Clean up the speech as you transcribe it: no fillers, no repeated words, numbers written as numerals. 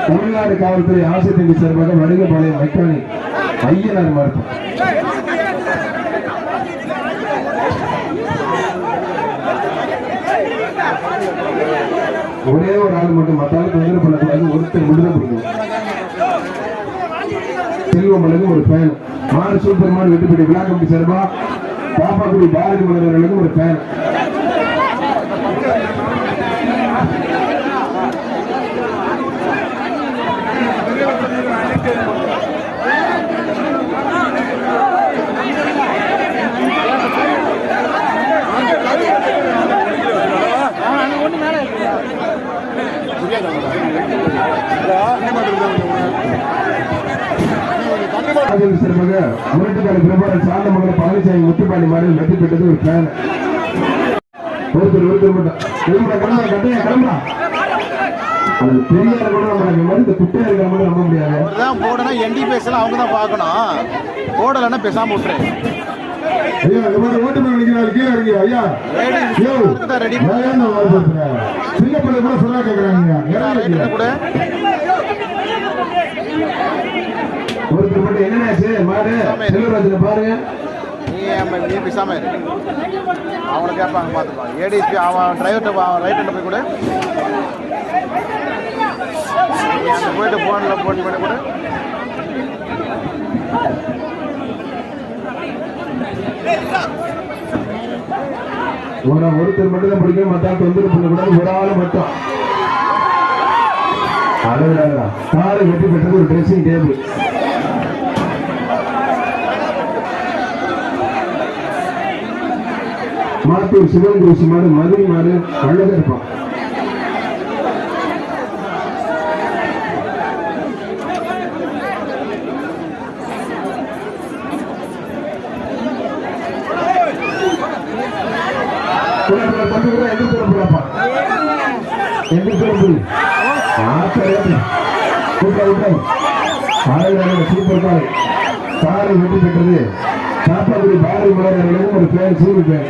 தமிழ்நாடு காவல்துறை ஆசிரியர் சார்பாக வடுகபாளையம் மெக்கானிக் ஐயனார் மருத்துவம். ஒரே ஒரு ஆள் மட்டும் மத்தாலும் தொந்தரவு பண்ணக்கூடாது. ஒருத்தர் விடுதலை கொடுக்கணும். செல்வமலுக்கு ஒரு ஃபேன். மாடு சூப்பர் மாடு வெட்டுப்படி விழா கமிட்டி சார்பா பாப்பாக்குடி பாரதி மலர்களுக்கு ஒரு ஃபேன். முரட்டுக்கால பிரபாகரன் சாந்தமங்கலம் பழனிசாமி முத்துப்பாண்டி மாடு வெற்றி பெற்றது ஒரு ஃபேன். ஒருத்தர் மட்டும் கிளம்புறா. அது பெரியார கூட நம்ம இந்த குட்டையா இருக்கிற மாதிரி நம்ப முடியாது. போடணும் என்டி பேசலாம், அவங்க தான் பார்க்கணும். போடலன்னா பேசாம விட்டுரு. ஐயா இந்த மாதிரி ஓட்டு மேல நிக்கிறாரு, கீழே இறங்கி ஐயா சின்ன பிள்ளை கூட சொல்ல கேட்கறாங்க கூட. ஒருத்தர் மட்டும் என்னன்னாச்சு மாடு செல்வராஜன் பாருங்க. நீ பேசாம அவனை கேட்பாங்க, பார்த்துப்பான். ஏடிஎஸ்பி அவன் டிரைவர்கிட்ட அவன் ரைட் ஹேண்ட் போய் கூட அங்கே போயிட்டு ஃபோனில் போட்டி பண்ணி கூட. ஒருத்தர் மட்டும் தான் பிடிக்கும், மத்தால் தொந்தரவு பண்ணக்கூடாது. ஒரு ஆள் மட்டும் அளவு காரை வெற்றி பெற்றது ஒரு ட்ரெஸ்ஸிங் டேபிள். மாத்தூர் சிவன் கோசி மாடு மதுரை மாடு அழகா இருப்பான். தம்பி கூட எந்த சொல்ல போறாப்பா, எந்த சொல்ல போய் சூப்பர் காரை காரை வெற்றி பெற்றது. சாப்பாக்குடி பாரதி மலர்களும் ஒரு பேர் சூடு பேர்.